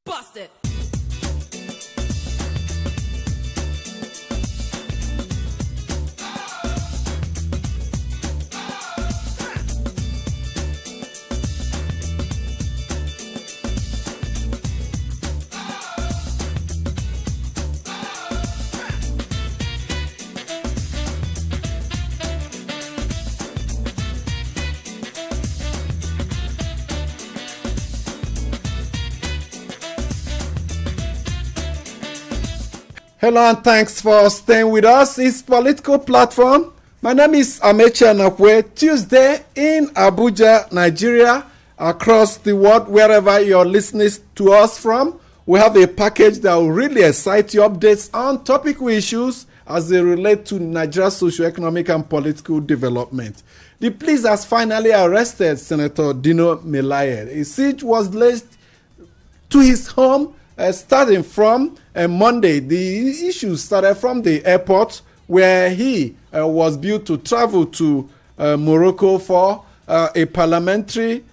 Bust it. Hello and thanks for staying with us. It's Political Platform. My name is Ait Political. Tuesday in Abuja, Nigeria, across the world, wherever you're listening to us from, we have a package that will really excite you, updates on topical issues as they relate to Nigeria's socio-economic and political development. The police has finally arrested Senator Dino Melaye. A siege was laid to his home starting from Monday. The issue started from the airport where he was due to travel to Morocco for a parliamentary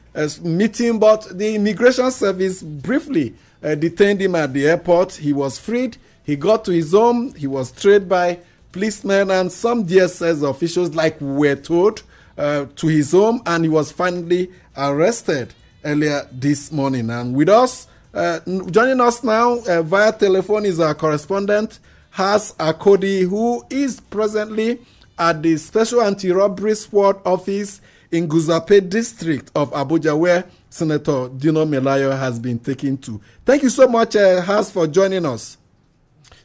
meeting, but the immigration service briefly detained him at the airport. He was freed. He got to his home. He was trailed by policemen and some DSS officials, like we were told, to his home, and he was finally arrested earlier this morning. And with us, joining us now via telephone is our correspondent, Has Akodi, who is presently at the Special Anti-Robbery Squad office in Guzape district of Abuja, where Senator Dino Melaye has been taken to. Thank you so much, Has, for joining us.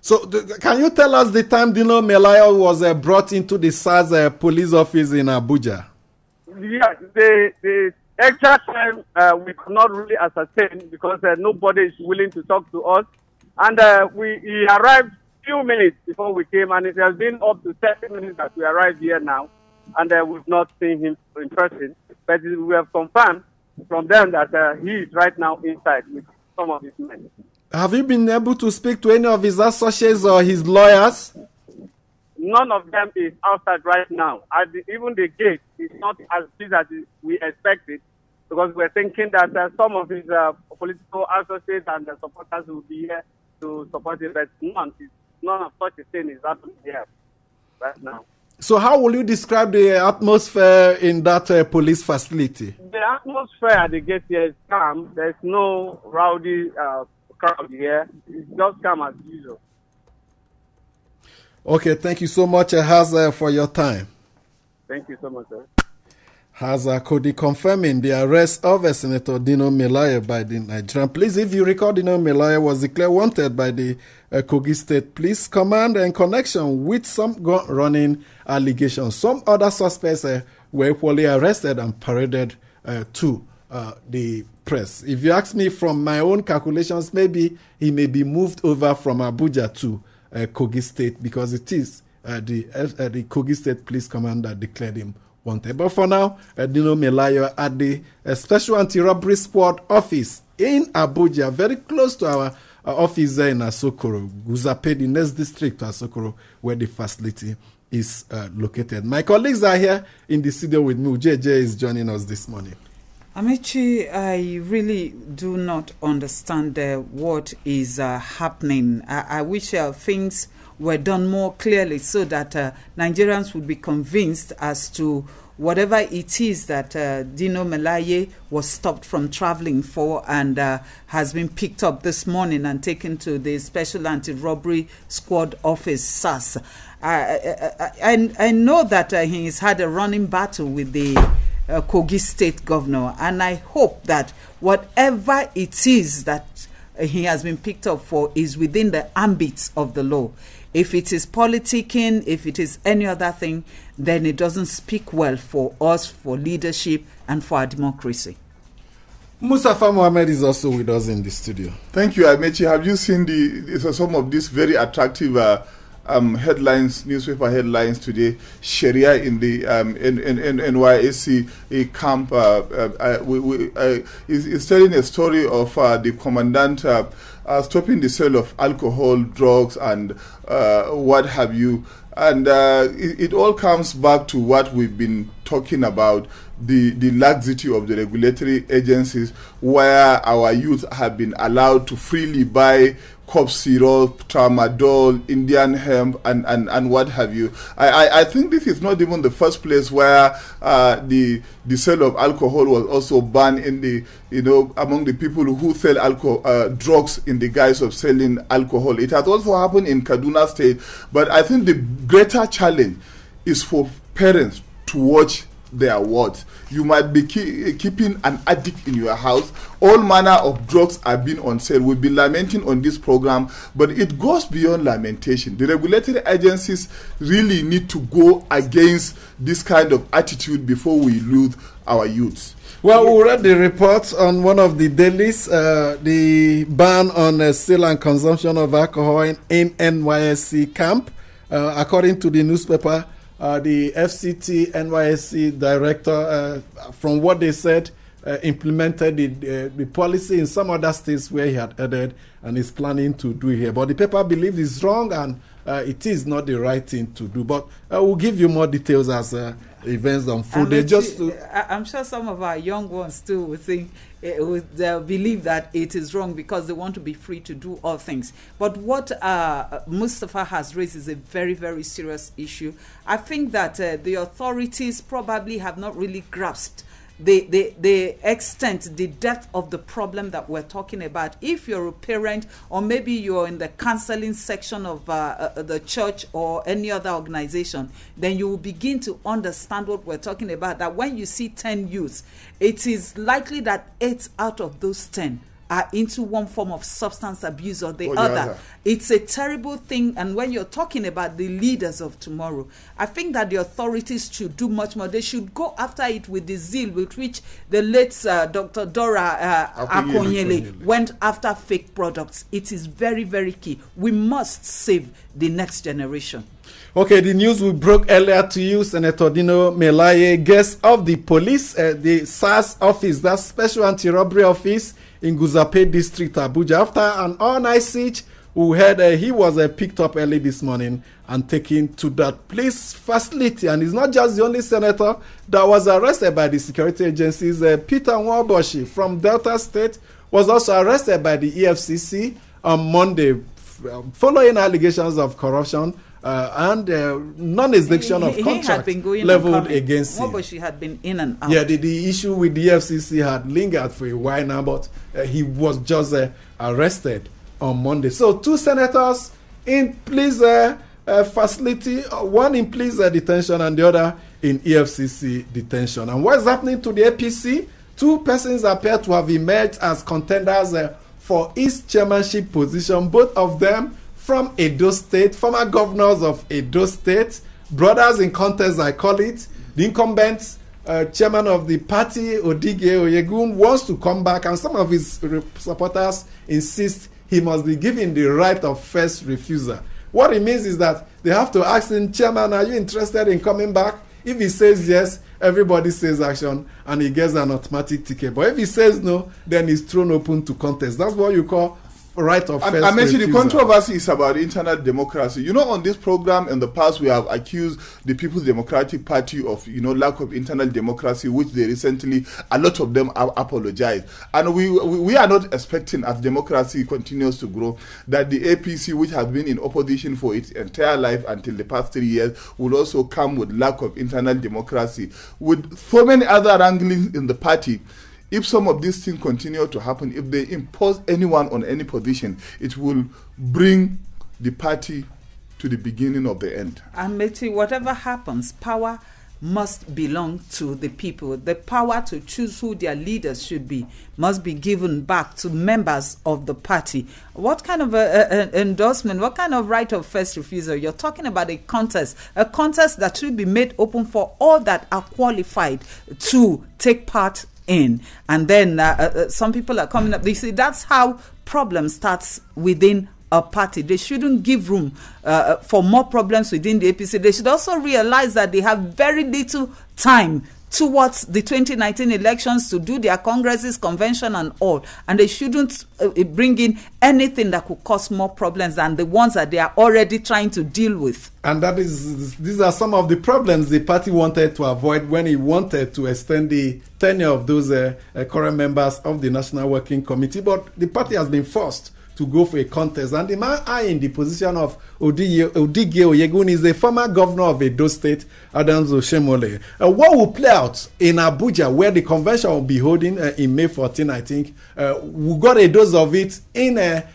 So, can you tell us the time Dino Melaye was brought into the SARS police office in Abuja? Yeah, the exact time we could not really ascertain because nobody is willing to talk to us. And he arrived few minutes before we came, and it has been up to 30 minutes that we arrived here now, and we've not seen him in person. But we have confirmed from them that he is right now inside with some of his men. Have you been able to speak to any of his associates or his lawyers? None of them is outside right now. Even the gate is not as busy as we expected, because we're thinking that some of his political associates and the supporters will be here to support him, but none of such a thing is happening here right now. So how will you describe the atmosphere in that police facility? The atmosphere at the gate here is calm. There's no rowdy crowd here. It's just calm as usual. Okay, thank you so much, Haza, for your time. Thank you so much, sir. Haza Kodi confirming the arrest of Senator Dino Melaye by the Nigerian police. If you recall, Dino Melaye was declared wanted by the Kogi State Police Command in connection with some gun-running allegations. Some other suspects were equally arrested and paraded to the press. If you ask me, from my own calculations, maybe he may be moved over from Abuja to Kogi State, because it is the Kogi State Police Command that declared him wanted. But for now, Dino Melaye at the Special Anti-Robbery Squad office in Abuja, very close to our office there in Asokoro, Guzape, the next district to Asokoro, where the facility is located. My colleagues are here in the studio with me. JJ is joining us this morning. Amici, I really do not understand what is happening. I wish things were done more clearly so that Nigerians would be convinced as to whatever it is that Dino Melaye was stopped from traveling for and has been picked up this morning and taken to the Special Anti-Robbery Squad office, SAS. I know that he's had a running battle with the Kogi State Governor, and I hope that whatever it is that he has been picked up for is within the ambit of the law. If it is politicking, if it is any other thing, then it doesn't speak well for us, for leadership, and for our democracy. Mustafa Mohammed is also with us in the studio. Thank you, Amechi. Have you seen some of these very attractive headlines, newspaper headlines today? Sharia in the NYSC camp is telling a story of the commandant stopping the sale of alcohol, drugs, and what have you. And it all comes back to what we've been talking about, the laxity of the regulatory agencies, where our youth have been allowed to freely buy cough syrup, tramadol, Indian hemp, and what have you. I think this is not even the first place where the sale of alcohol was also banned in the, among the people who sell drugs in the guise of selling alcohol. It has also happened in Kaduna State, but I think the greater challenge is for parents to watch their words. You might be keeping an addict in your house. All manner of drugs are being on sale. We've been lamenting on this program, but it goes beyond lamentation. The regulatory agencies really need to go against this kind of attitude before we lose our youths. Well, we read the report on one of the dailies, the ban on sale and consumption of alcohol in NYSC camp. According to the newspaper, the FCT NYSC director, from what they said, implemented the policy in some other states where he had headed and is planning to do here. But the paper believes it's wrong and it is not the right thing to do. But we'll give you more details as events unfold. I'm sure some of our young ones too will think, they'll believe that it is wrong because they want to be free to do all things. But what Mustafa has raised is a very, very serious issue. I think that the authorities probably have not really grasped the extent, the depth of the problem that we're talking about. If you're a parent, or maybe you're in the counseling section of the church or any other organization, then you will begin to understand what we're talking about. That when you see 10 youths, it is likely that 8 out of those 10 are into one form of substance abuse or the other. It's a terrible thing. And when you're talking about the leaders of tomorrow, I think that the authorities should do much more. They should go after it with the zeal with which the late Dr. Dora Akonyele went after fake products. It is very, very key. We must save the next generation. Okay, the news we broke earlier to you, Senator Dino Melaye, guest of the police, the SARS office, that Special Anti-Robbery Office in Guzape District, Abuja. After an all-night siege, we heard he was picked up early this morning and taken to that police facility. And he's not just the only senator that was arrested by the security agencies. Peter Nwaboshi from Delta State was also arrested by the EFCC on Monday following allegations of corruption and non-execution of contract leveled against him. Nwaboshi had been in and out. Yeah, the issue with the EFCC had lingered for a while now, but he was just arrested on Monday. So 2 senators in police facility, one in police detention and the other in EFCC detention. And what's happening to the APC? 2 persons appear to have emerged as contenders for its chairmanship position, both of them from Edo State, former governors of Edo State, brothers in contest, I call it. The incumbent chairman of the party, Odige Oyegun, wants to come back, and some of his supporters insist he must be given the right of first refusal. What it means is that they have to ask him, Chairman, are you interested in coming back? If he says yes, everybody says action, and he gets an automatic ticket. But if he says no, then he's thrown open to contest. That's what you call right of first I mentioned refusal. The controversy is about internal democracy. On this program in the past, we have accused the People's Democratic Party of, lack of internal democracy, which they recently, a lot of them have apologized. And we are not expecting, as democracy continues to grow, that the APC, which has been in opposition for its entire life until the past 3 years, will also come with lack of internal democracy. With so many other wranglings in the party, if some of these things continue to happen, if they impose anyone on any position, it will bring the party to the beginning of the end. And Meti, whatever happens, power must belong to the people. The power to choose who their leaders should be must be given back to members of the party. What kind of endorsement, what kind of right of first refusal? You're talking about a contest that should be made open for all that are qualified to take part in. And then some people are coming up. You see, that's how problem starts within a party. They shouldn't give room for more problems within the APC. They should also realize that they have very little time towards the 2019 elections to do their congresses, convention and all, and they shouldn't bring in anything that could cause more problems than the ones that they are already trying to deal with. And these are some of the problems the party wanted to avoid when it wanted to extend the tenure of those current members of the National Working Committee. But the party has been forced to go for a contest. And the man in the position of Odige Oyegun is the former governor of Edo State, Adams Oshemole. What will play out in Abuja, where the convention will be holding in May 14, I think. We got a dose of it in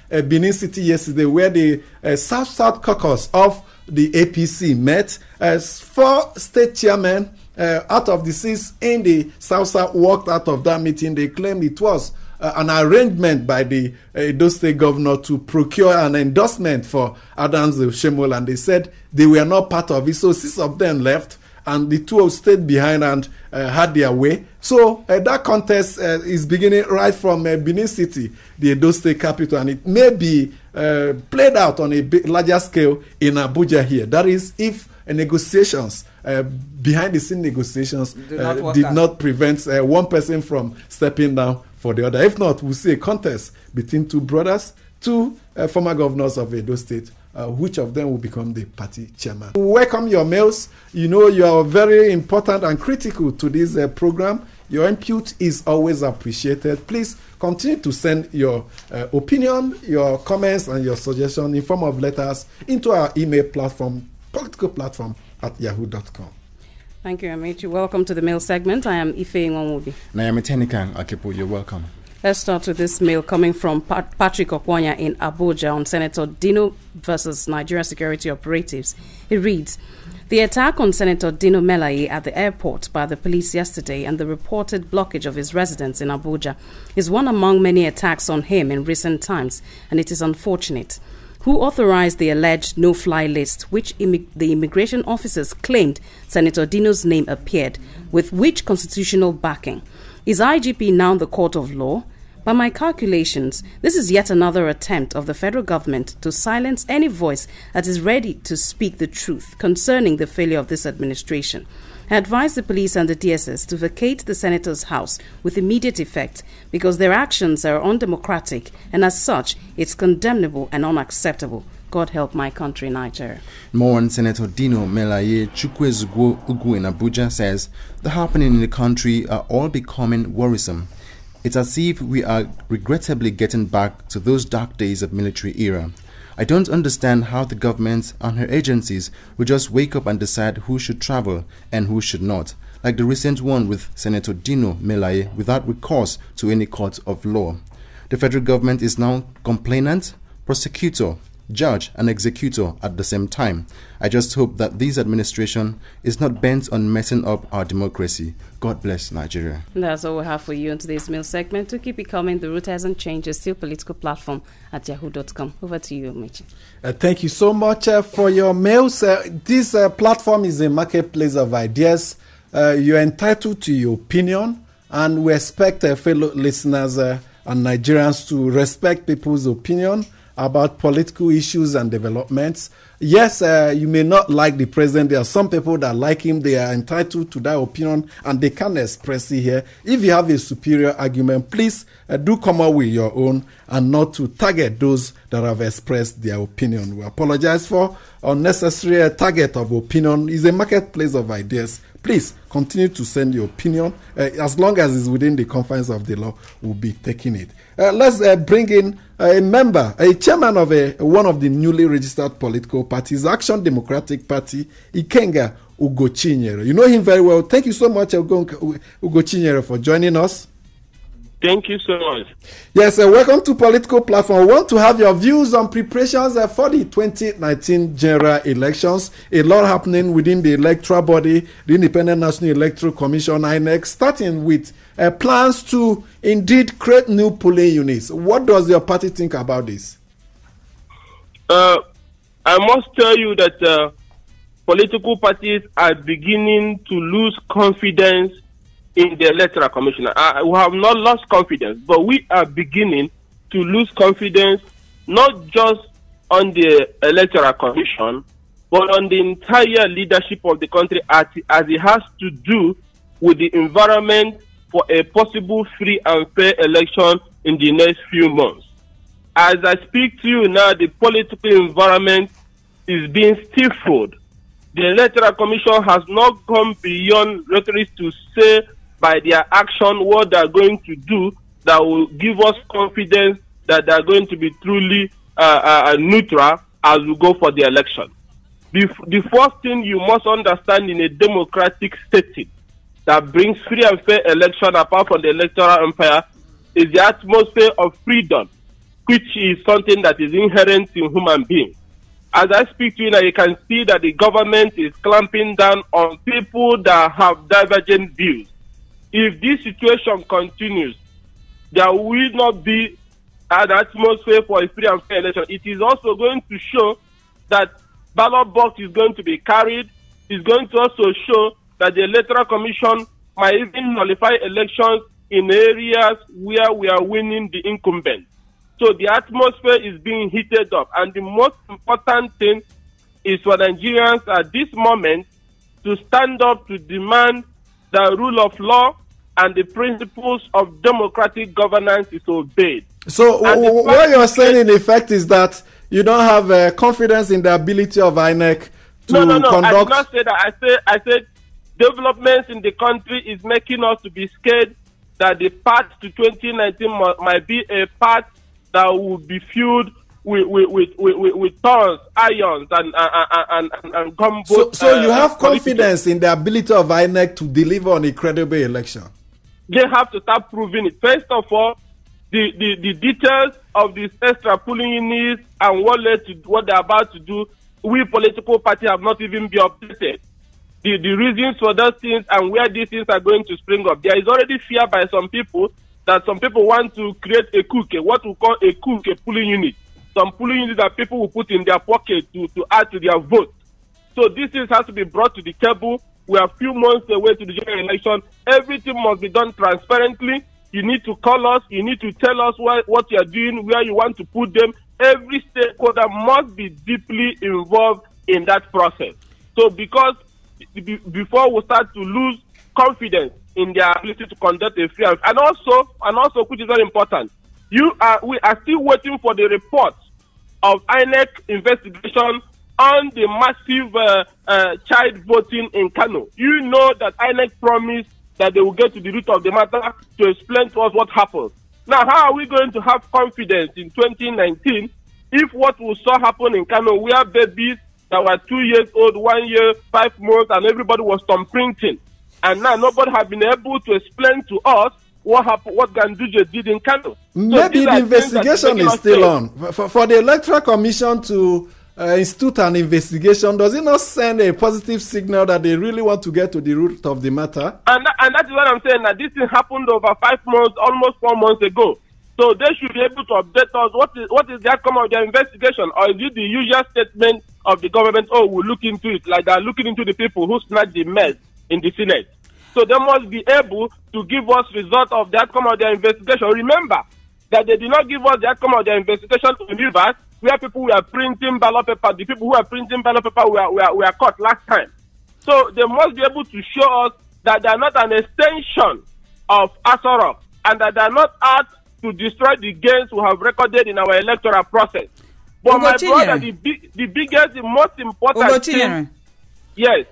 Benin City yesterday, where the South-South caucus of the APC met. 4 state chairmen out of the 6 in the South-South walked out of that meeting. They claimed it was an arrangement by the Edo State governor to procure an endorsement for Adams Oshemole, and they said they were not part of it. So 6 of them left, and the 2 stayed behind and had their way. So that contest is beginning right from Benin City, the Edo State capital, and it may be played out on a larger scale in Abuja here. That is, if negotiations, behind-the-scene negotiations, did not prevent one person from stepping down for the other. If not, we'll see a contest between 2 brothers, 2 former governors of Edo State, which of them will become the party chairman. Welcome your mails. You know you are very important and critical to this program. Your input is always appreciated. Please continue to send your opinion, your comments, and your suggestions in form of letters into our email platform, politicalplatform@yahoo.com. Thank you, Amechi. Welcome to the mail segment. I am Ife Nwanwobi. I am Tenikang Akipo. You're welcome. Let's start with this mail coming from Patrick Okwanya in Abuja on Senator Dino versus Nigerian security operatives. It reads, the attack on Senator Dino Melaye at the airport by the police yesterday and the reported blockage of his residence in Abuja is one among many attacks on him in recent times, and it is unfortunate. Who authorized the alleged no-fly list, which the immigration officers claimed Senator Dino's name appeared, with which constitutional backing? Is IGP now the court of law? By my calculations, this is yet another attempt of the federal government to silence any voice that is ready to speak the truth concerning the failure of this administration. I advise the police and the DSS to vacate the senator's house with immediate effect because their actions are undemocratic and as such, it's condemnable and unacceptable. God help my country, Nigeria. More on Senator Dino Melaye Chukwuezugwo Ugu in Abuja says, the happening in the country are all becoming worrisome. It's as if we are regrettably getting back to those dark days of military era. I don't understand how the government and her agencies will just wake up and decide who should travel and who should not, like the recent one with Senator Dino Melaye without recourse to any court of law. The federal government is now complainant, prosecutor, judge and executor at the same time. I just hope that this administration is not bent on messing up our democracy. God bless Nigeria. That's all we have for you in today's mail segment. To keep it coming, the route hasn't changed. It's still political platform at yahoo.com. Over to you, Mechi. Thank you so much for your mails. This platform is a marketplace of ideas. You're entitled to your opinion, and we expect fellow listeners and Nigerians to respect people's opinion about political issues and developments. Yes, you may not like the president. There are some people that like him. They are entitled to that opinion and they can express it here. If you have a superior argument, please do come up with your own and not to target those that have expressed their opinion. We apologize for unnecessary target of opinion. It's a marketplace of ideas. Please continue to send your opinion. As long as it's within the confines of the law, we'll be taking it. Let's bring in a member, a chairman of one of the newly registered political parties, Action Democratic Party, Ikenga Ugochinyere. You know him very well. Thank you so much, Ugochinyere, for joining us. Thank you so much. Yes, welcome to Political Platform. I want to have your views on preparations for the 2019 general elections. A lot happening within the electoral body, the Independent National Electoral Commission, INEC, starting with plans to indeed create new polling units. What does your party think about this? I must tell you that political parties are beginning to lose confidence in the Electoral Commission. We have not lost confidence, but we are beginning to lose confidence not just on the Electoral Commission, but on the entire leadership of the country as it has to do with the environment for a possible free and fair election in the next few months. As I speak to you now, the political environment is being stifled. The Electoral Commission has not gone beyond rhetoric to say by their action what they are going to do that will give us confidence that they are going to be truly neutral as we go for the election. The first thing you must understand in a democratic setting that brings free and fair election apart from the electoral empire is the atmosphere of freedom, which is something that is inherent in human beings. As I speak to you now, you can see that the government is clamping down on people that have divergent views. If this situation continues, there will not be an atmosphere for a free and fair election. It is also going to show that ballot box is going to be carried. It's going to also show that the Electoral Commission might even nullify elections in areas where we are winning the incumbent. So the atmosphere is being heated up. And the most important thing is for Nigerians at this moment to stand up to demand the rule of law and the principles of democratic governance is obeyed. So what you're saying in effect is that you don't have confidence in the ability of INEC to conduct... No, I did not say that. I said developments in the country is making us to be scared that the path to 2019 might be a path that will be filled with thorns, irons, and gumbo. So you have confidence in the ability of INEC to deliver on a credible election? They have to start proving it. First of all, the details of these extra polling units and what led to what they're about to do, we political parties have not even been updated. The reasons for those things and where these things are going to spring up. There is already fear by some people that some people want to create a coup, what we call a coup, a polling unit. Some polling units that people will put in their pocket to add to their vote. So this things has to be brought to the table. We are a few months away to the general election. Everything must be done transparently. You need to call us. You need to tell us what you are doing, where you want to put them. Every stakeholder must be deeply involved in that process. So because before we start to lose confidence in their ability to conduct a free and also, which is very important, we are still waiting for the report of INEC investigation on the massive child voting in Kano. You know that INEC promised that they will get to the root of the matter to explain to us what happened. Now, how are we going to have confidence in 2019 if what we saw happen in Kano, where babies that were 2 years old, 1 year, 5 months, and everybody was thumbprinting, and now nobody has been able to explain to us what happened, what Ganduje did in Kano. Maybe the investigation is still on. For the Electoral Commission to institute an investigation, does it not send a positive signal that they really want to get to the root of the matter? And that is what I'm saying. That this thing happened over 5 months, almost 4 months ago. So they should be able to update us. What is the outcome of their investigation? Or is it the usual statement of the government, oh, we'll look into it, like they're looking into the people who snatched the mess in the Senate? So they must be able to give us result of the outcome of their investigation. Remember that they did not give us the outcome of their investigation in Rivers, where people were printing ballot paper. The people who were printing ballot paper were caught last time. So they must be able to show us that they are not an extension of Asoro and that they are not out to destroy the gains we have recorded in our electoral process. But my brother, the biggest, the most important thing... Yes.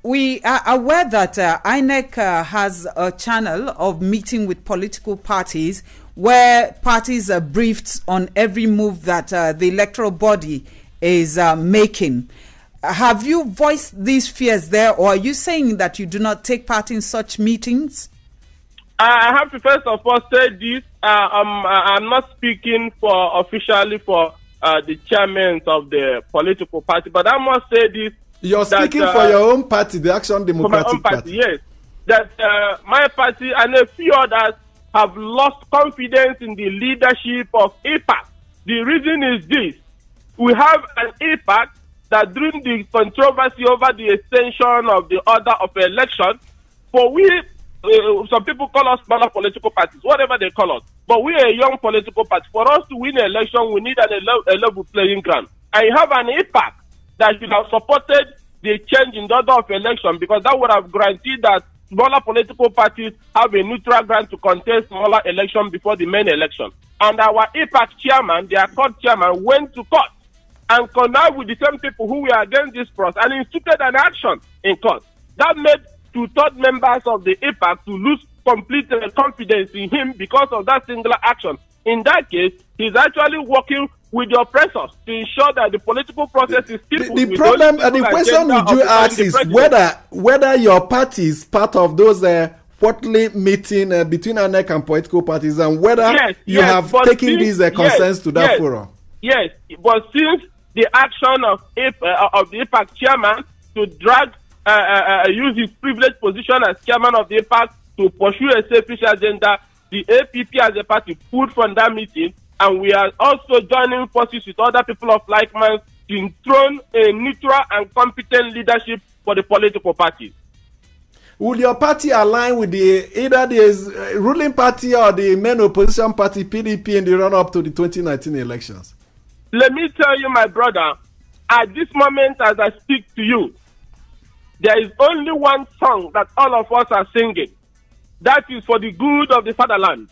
We are aware that INEC has a channel of meeting with political parties where parties are briefed on every move that the electoral body is making. Have you voiced these fears there, or are you saying that you do not take part in such meetings? I have to first of all say this. I'm not speaking officially for the chairmen of the political party, but I must say this. You're speaking for your own party, the Action Democratic Party. Yes. That my party and a few others have lost confidence in the leadership of APAC. The reason is this. We have an APAC that during the controversy over the extension of the order of election, some people call us smaller political parties, whatever they call us. But we are a young political party. For us to win an election, we need a level playing ground. And you have an APAC that should have supported the change in the order of election, because that would have guaranteed that smaller political parties have a neutral ground to contest smaller election before the main election. And our IPAC chairman, their court chairman, went to court and connived with the same people who were against this process and instituted an action in court. That made 2/3 members of the IPAC to lose complete confidence in him because of that singular action. In that case, he's actually working with the oppressors to ensure that the political process is still. The problem, the question would you ask is whether your party is part of those quarterly meeting between ANEC and political parties, and whether you have taken these concerns to that forum. Yes, but since the action of the IPAC chairman to drag, use his privileged position as chairman of the IPAC to pursue a selfish agenda, the APP as a party pulled from that meeting, and we are also joining forces with other people of like mind to enthrone a neutral and competent leadership for the political parties. Will your party align with either the ruling party or the main opposition party, PDP, in the run-up to the 2019 elections? Let me tell you, my brother, at this moment as I speak to you, there is only one song that all of us are singing. That is for the good of the fatherland.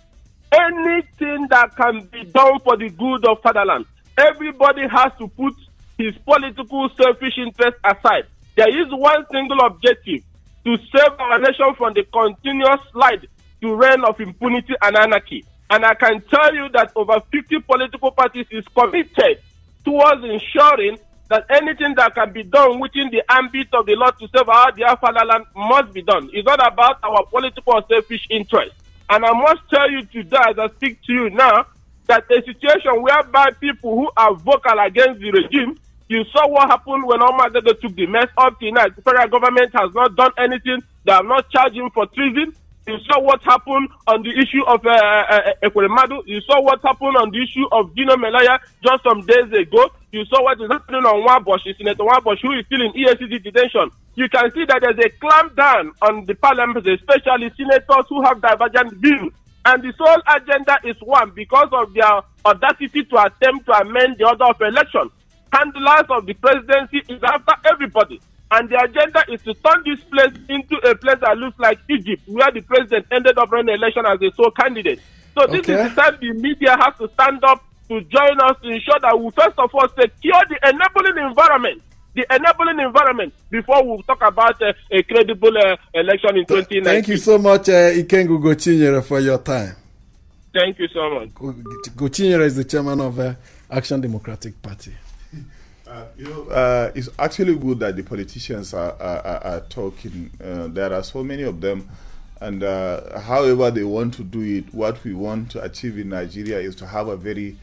Anything that can be done for the good of fatherland, everybody has to put his political selfish interest aside. There is one single objective: to save our nation from the continuous slide to reign of impunity and anarchy. And I can tell you that over 50 political parties is committed towards ensuring that anything that can be done within the ambit of the law to save our dear fatherland must be done. It's not about our political or selfish interest. And I must tell you today, as I speak to you now, that a situation whereby people who are vocal against the regime, you saw what happened when Omar Dede took the mess up tonight. The federal government has not done anything. They have not charged him for treason. You saw what happened on the issue of Ekweremadu. You saw what happened on the issue of Dino Melaya just some days ago. You saw what is happening on Wabosh, Senator Wabosh, who is still in EFCC detention. You can see that there's a clampdown on the parliament, especially senators who have divergent views. And the sole agenda is one, because of their audacity to attempt to amend the order of election. Handlers of the presidency is after everybody. And the agenda is to turn this place into a place that looks like Egypt, where the president ended up running the election as a sole candidate. So this is the time the media has to stand up to join us to ensure that we first of all secure the enabling environment before we talk about a credible election in 2019. Thank you so much, Ikengu Gochinyere, for your time. Thank you so much. Gochinyere is the chairman of Action Democratic Party. It's actually good that the politicians are talking. There are so many of them, and however they want to do it, what we want to achieve in Nigeria is to have a very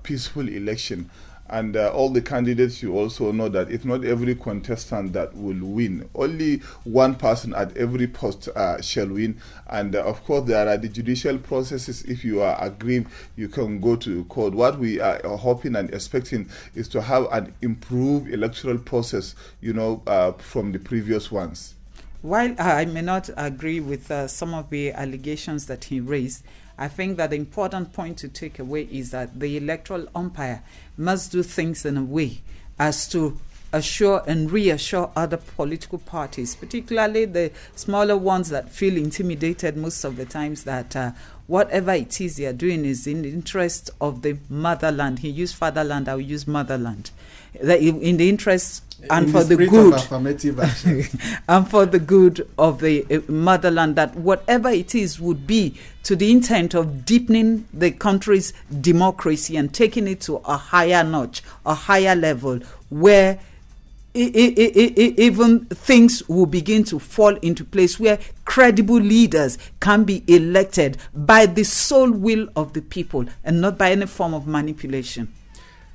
peaceful election. And all the candidates, you also know that it's not every contestant that will win. Only one person at every post shall win. And of course, there are the judicial processes. If you are aggrieved, you can go to court. What we are hoping and expecting is to have an improved electoral process, from the previous ones. While I may not agree with some of the allegations that he raised, I think that the important point to take away is that the electoral umpire must do things in a way as to assure and reassure other political parties, particularly the smaller ones that feel intimidated most of the times, that whatever it is they are doing is in the interest of the motherland. He used fatherland, I will use motherland. In the interest and for the good and for the good of the motherland, that whatever it is would be to the intent of deepening the country's democracy and taking it to a higher notch, a higher level, where even things will begin to fall into place, where credible leaders can be elected by the sole will of the people and not by any form of manipulation.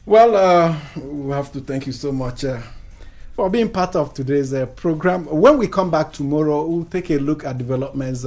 Well, we have to thank you so much for being part of today's program. When we come back tomorrow, we'll take a look at developments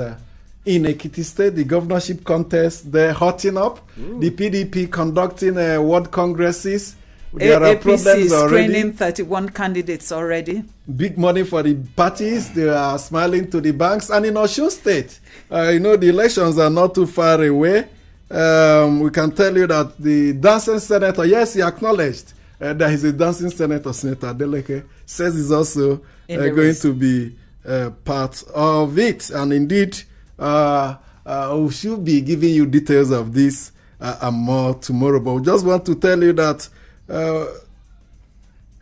in Ekiti State, the governorship contest, they're hotting up. The PDP conducting world congresses. There are problems already. Screening 31 candidates already. Big money for the parties. They are smiling to the banks. And in Osun State, the elections are not too far away. We can tell you that the dancing senator, yes, he acknowledged that he's a dancing senator, Senator Adeleke, says he's also going to be part of it. And indeed, we should be giving you details of this and more tomorrow. But we just want to tell you that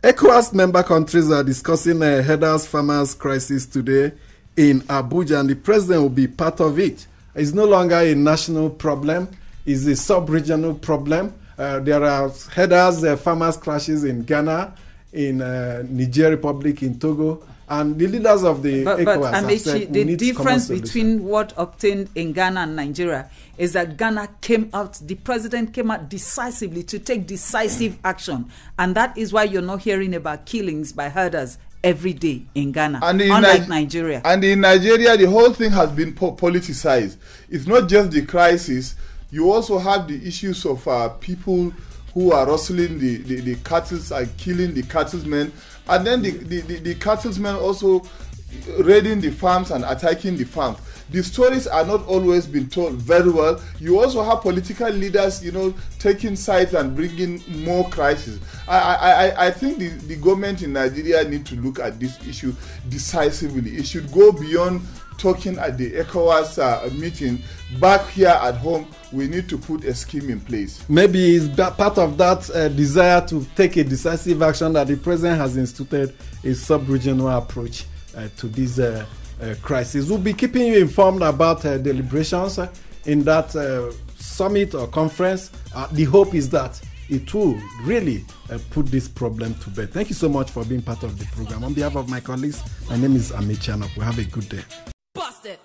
ECOWAS member countries are discussing a headers farmers crisis today in Abuja, and the president will be part of it. It's no longer a national problem. It's a sub-regional problem. There are headers farmers crashes in Ghana, in Niger Republic, in Togo, and the leaders of the ECOWAS have said the difference between what obtained in Ghana and Nigeria is that Ghana the president came out decisively to take decisive action, and that is why you're not hearing about killings by herders every day in Ghana, unlike Nigeria. And in Nigeria, the whole thing has been politicized. It's not just the crisis. You also have the issues of people who are rustling the cattle and killing the cattlemen, and then the cattlemen also raiding the farms and attacking the farms. The stories are not always been told very well. You also have political leaders, taking sides and bringing more crisis. I think the government in Nigeria need to look at this issue decisively. It should go beyond talking at the ECOWAS meeting. Back here at home, we need to put a scheme in place. Maybe it's part of that desire to take a decisive action that the president has instituted a sub-regional approach to this crisis. We'll be keeping you informed about deliberations in that summit or conference. The hope is that it will really put this problem to bed. Thank you so much for being part of the program. On behalf of my colleagues, my name is Ait Political Platform. Have a good day. Busted.